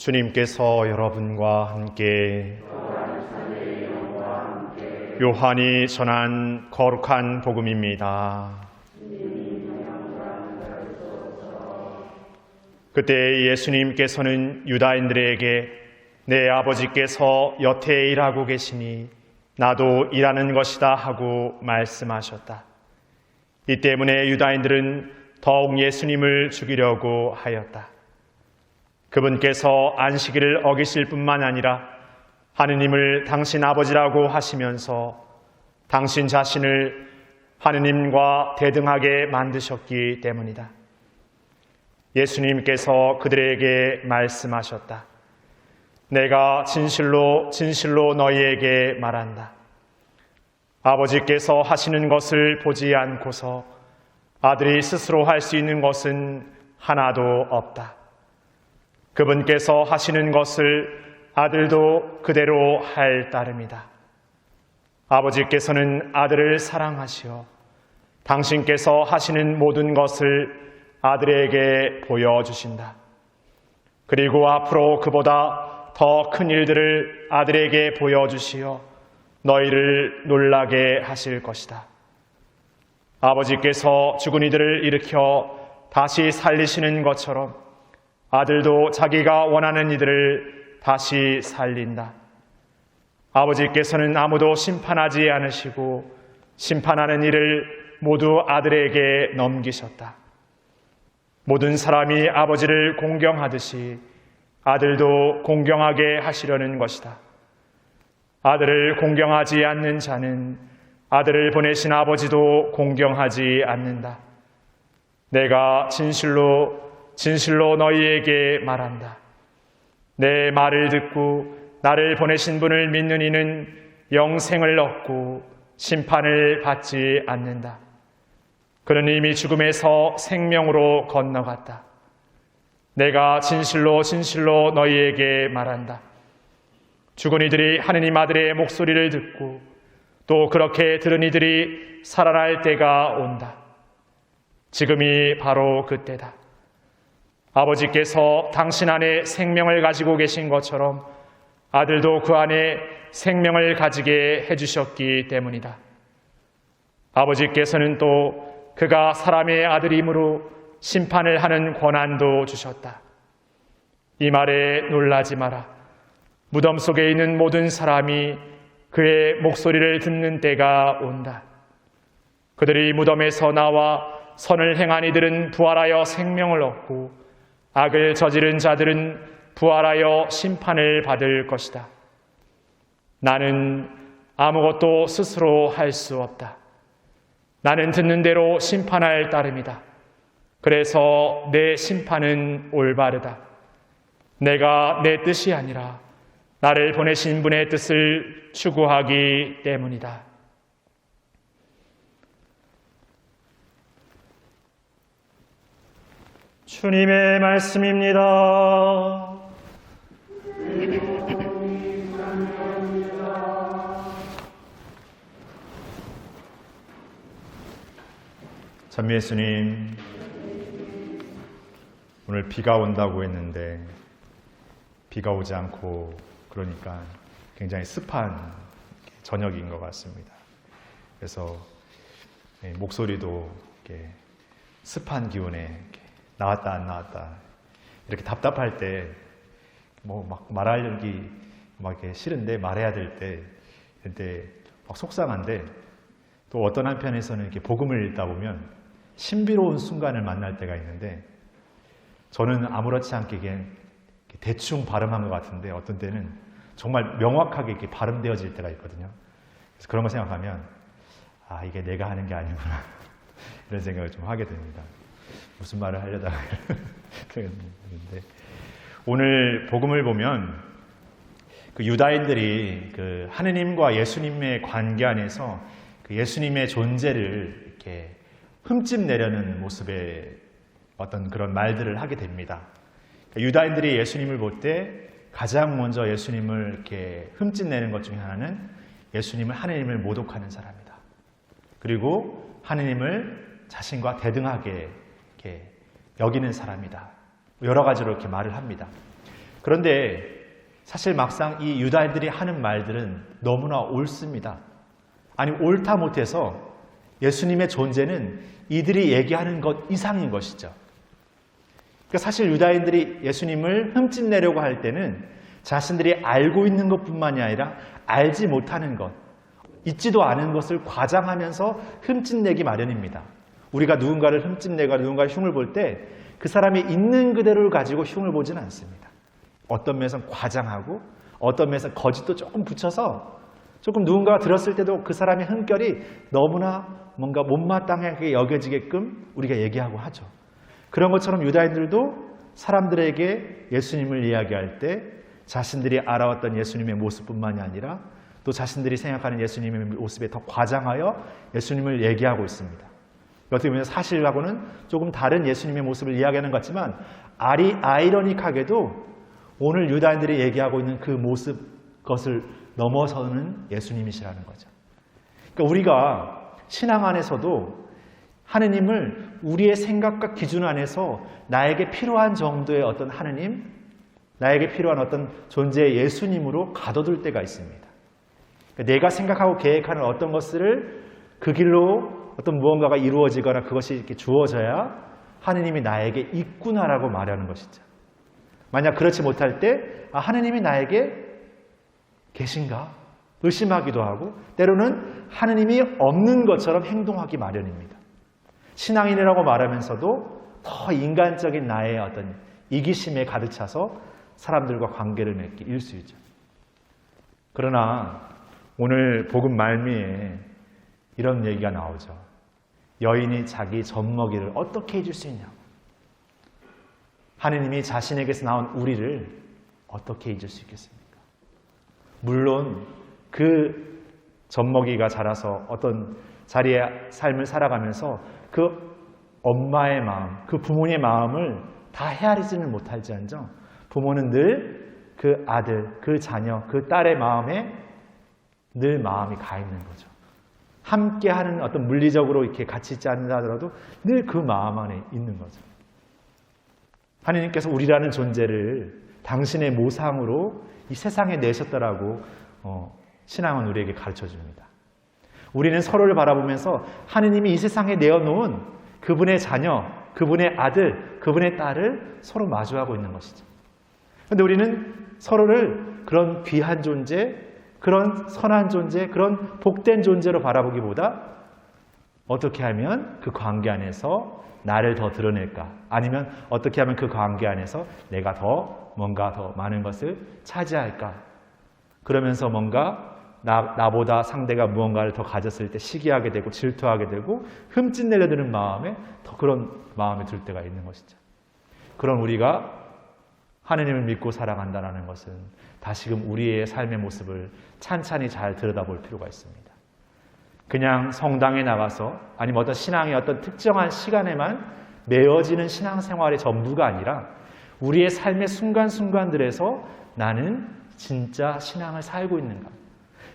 주님께서 여러분과 함께 요한이 전한 거룩한 복음입니다. 그때 예수님께서는 유다인들에게 내 아버지께서 여태 일하고 계시니 나도 일하는 것이다 하고 말씀하셨다. 이 때문에 유다인들은 더욱 예수님을 죽이려고 하였다. 그분께서 안식일을 어기실 뿐만 아니라 하느님을 당신 아버지라고 하시면서 당신 자신을 하느님과 대등하게 만드셨기 때문이다. 예수님께서 그들에게 말씀하셨다. 내가 진실로 진실로 너희에게 말한다. 아버지께서 하시는 것을 보지 않고서 아들이 스스로 할 수 있는 것은 하나도 없다. 그분께서 하시는 것을 아들도 그대로 할 따름이다. 아버지께서는 아들을 사랑하시어 당신께서 하시는 모든 것을 아들에게 보여주신다. 그리고 앞으로 그보다 더 큰 일들을 아들에게 보여주시어 너희를 놀라게 하실 것이다. 아버지께서 죽은 이들을 일으켜 다시 살리시는 것처럼 아들도 자기가 원하는 이들을 다시 살린다. 아버지께서는 아무도 심판하지 않으시고 심판하는 일을 모두 아들에게 넘기셨다. 모든 사람이 아버지를 공경하듯이 아들도 공경하게 하시려는 것이다. 아들을 공경하지 않는 자는 아들을 보내신 아버지도 공경하지 않는다. 내가 진실로 너희에게 말한다. 내 말을 듣고 나를 보내신 분을 믿는 이는 영생을 얻고 심판을 받지 않는다. 그는 이미 죽음에서 생명으로 건너갔다. 내가 진실로 너희에게 말한다. 죽은 이들이 하느님 아들의 목소리를 듣고 또 그렇게 들은 이들이 살아날 때가 온다. 지금이 바로 그때다. 아버지께서 당신 안에 생명을 가지고 계신 것처럼 아들도 그 안에 생명을 가지게 해주셨기 때문이다. 아버지께서는 또 그가 사람의 아들이므로 심판을 하는 권한도 주셨다. 이 말에 놀라지 마라. 무덤 속에 있는 모든 사람이 그의 목소리를 듣는 때가 온다. 그들이 무덤에서 나와 선을 행한 이들은 부활하여 생명을 얻고 악을 저지른 자들은 부활하여 심판을 받을 것이다. 나는 아무것도 스스로 할 수 없다. 나는 듣는 대로 심판할 따름이다. 그래서 내 심판은 올바르다. 내가 내 뜻이 아니라 나를 보내신 분의 뜻을 추구하기 때문이다. 주님의 말씀입니다. 찬미 예수님, 오늘 비가 온다고 했는데 비가 오지 않고 그러니까 굉장히 습한 저녁인 것 같습니다. 그래서 목소리도 이렇게 습한 기운에 이렇게 나왔다 안 나왔다 이렇게 답답할 때 뭐 막 말하기 막 이렇게 싫은데 말해야 될 때 그때 막 속상한데 또 어떤 한편에서는 이렇게 복음을 읽다 보면 신비로운 순간을 만날 때가 있는데 저는 아무렇지 않게 이게 대충 발음한 것 같은데 어떤 때는 정말 명확하게 이렇게 발음되어질 때가 있거든요. 그래서 그런 거 생각하면 아, 이게 내가 하는 게 아니구나 이런 생각을 좀 하게 됩니다. 무슨 말을 하려다가 그랬는데 오늘 복음을 보면 그 유다인들이 그 하느님과 예수님의 관계 안에서 그 예수님의 존재를 이렇게 흠집내려는 모습의 어떤 그런 말들을 하게 됩니다. 유다인들이 예수님을 볼 때 가장 먼저 예수님을 이렇게 흠집내는 것 중에 하나는 예수님을 하느님을 모독하는 사람이다. 그리고 하느님을 자신과 대등하게 이렇게 여기는 사람이다. 여러 가지로 이렇게 말을 합니다. 그런데 사실 막상 이 유다인들이 하는 말들은 너무나 옳습니다. 아니, 옳다 못해서 예수님의 존재는 이들이 얘기하는 것 이상인 것이죠. 그러니까 사실 유다인들이 예수님을 흠집내려고 할 때는 자신들이 알고 있는 것뿐만이 아니라 알지 못하는 것, 있지도 않은 것을 과장하면서 흠집내기 마련입니다. 우리가 누군가를 흠집내거나 누군가의 흉을 볼 때 그 사람이 있는 그대로를 가지고 흉을 보지는 않습니다. 어떤 면에서는 과장하고 어떤 면에서는 거짓도 조금 붙여서 조금 누군가가 들었을 때도 그 사람의 흠결이 너무나 뭔가 못마땅하게 여겨지게끔 우리가 얘기하고 하죠. 그런 것처럼 유다인들도 사람들에게 예수님을 이야기할 때 자신들이 알아왔던 예수님의 모습뿐만이 아니라 또 자신들이 생각하는 예수님의 모습에 더 과장하여 예수님을 얘기하고 있습니다. 어떻게 보면 사실하고는 조금 다른 예수님의 모습을 이야기하는 것 같지만 아이러닉하게도 오늘 유다인들이 얘기하고 있는 그 모습, 것을 넘어서는 예수님이시라는 거죠. 그러니까 우리가 신앙 안에서도 하느님을 우리의 생각과 기준 안에서 나에게 필요한 정도의 어떤 하느님, 나에게 필요한 어떤 존재의 예수님으로 가둬둘 때가 있습니다. 그러니까 내가 생각하고 계획하는 어떤 것을 그 길로 어떤 무언가가 이루어지거나 그것이 이렇게 주어져야 하느님이 나에게 있구나라고 말하는 것이죠. 만약 그렇지 못할 때 하느님이 나에게 계신가? 의심하기도 하고 때로는 하느님이 없는 것처럼 행동하기 마련입니다. 신앙인이라고 말하면서도 더 인간적인 나의 어떤 이기심에 가득 차서 사람들과 관계를 맺기 일쑤이죠. 그러나 오늘 복음 말미에 이런 얘기가 나오죠. 여인이 자기 젖먹이를 어떻게 해줄 수 있냐고. 하느님이 자신에게서 나온 우리를 어떻게 해줄 수 있겠습니까? 물론 그 젖먹이가 자라서 어떤 자리의 삶을 살아가면서 그 엄마의 마음, 그 부모의 마음을 다 헤아리지는 못할지언정 부모는 늘 그 아들, 그 자녀, 그 딸의 마음에 늘 마음이 가 있는 거죠. 함께하는 어떤 물리적으로 이렇게 같이 있지 않는다 하더라도 늘 그 마음 안에 있는 거죠. 하느님께서 우리라는 존재를 당신의 모상으로 이 세상에 내셨다라고 신앙은 우리에게 가르쳐 줍니다. 우리는 서로를 바라보면서 하느님이 이 세상에 내어놓은 그분의 자녀, 그분의 아들, 그분의 딸을 서로 마주하고 있는 것이죠. 그런데 우리는 서로를 그런 귀한 존재, 그런 선한 존재, 그런 복된 존재로 바라보기보다 어떻게 하면 그 관계 안에서 나를 더 드러낼까? 아니면 어떻게 하면 그 관계 안에서 내가 더 뭔가 더 많은 것을 차지할까? 그러면서 뭔가 나보다 상대가 무언가를 더 가졌을 때 시기하게 되고 질투하게 되고 흠집내려 드는 마음에 더 그런 마음이 들 때가 있는 것이죠. 그런 우리가 하느님을 믿고 살아간다는 것은 다시금 우리의 삶의 모습을 찬찬히 잘 들여다볼 필요가 있습니다. 그냥 성당에 나가서 아니면 어떤 신앙의 어떤 특정한 시간에만 메어지는 신앙생활의 전부가 아니라 우리의 삶의 순간순간들에서 나는 진짜 신앙을 살고 있는가?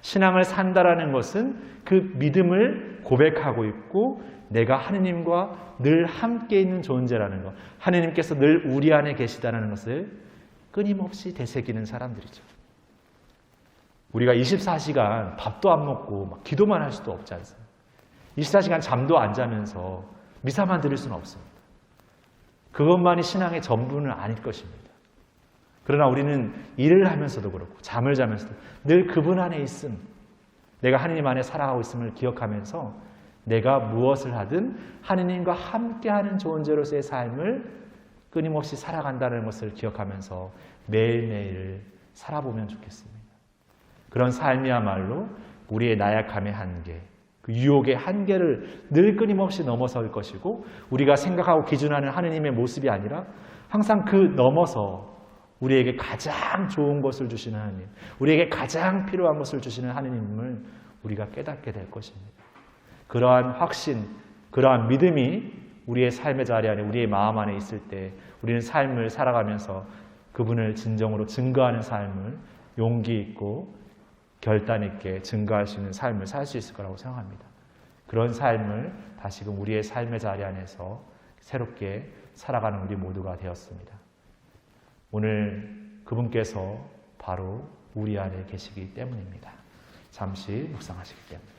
신앙을 산다라는 것은 그 믿음을 고백하고 있고 내가 하느님과 늘 함께 있는 존재라는 것, 하느님께서 늘 우리 안에 계시다는 것을 끊임없이 되새기는 사람들이죠. 우리가 24시간 밥도 안 먹고 막 기도만 할 수도 없지 않습니까? 24시간 잠도 안 자면서 미사만 드릴 수는 없습니다. 그것만이 신앙의 전부는 아닐 것입니다. 그러나 우리는 일을 하면서도 그렇고 잠을 자면서도 늘 그분 안에 있음, 내가 하느님 안에 살아가고 있음을 기억하면서 내가 무엇을 하든 하느님과 함께하는 존재로서의 삶을 끊임없이 살아간다는 것을 기억하면서 매일매일 살아보면 좋겠습니다. 그런 삶이야말로 우리의 나약함의 한계, 그 유혹의 한계를 늘 끊임없이 넘어설 것이고 우리가 생각하고 기준하는 하느님의 모습이 아니라 항상 그 넘어서 우리에게 가장 좋은 것을 주시는 하느님, 우리에게 가장 필요한 것을 주시는 하느님을 우리가 깨닫게 될 것입니다. 그러한 확신, 그러한 믿음이 우리의 삶의 자리 안에, 우리의 마음 안에 있을 때 우리는 삶을 살아가면서 그분을 진정으로 증거하는 삶을 용기 있고 결단 있게 증거할 수 있는 삶을 살 수 있을 거라고 생각합니다. 그런 삶을 다시금 우리의 삶의 자리 안에서 새롭게 살아가는 우리 모두가 되었습니다. 오늘 그분께서 바로 우리 안에 계시기 때문입니다. 잠시 묵상하시기 때문에.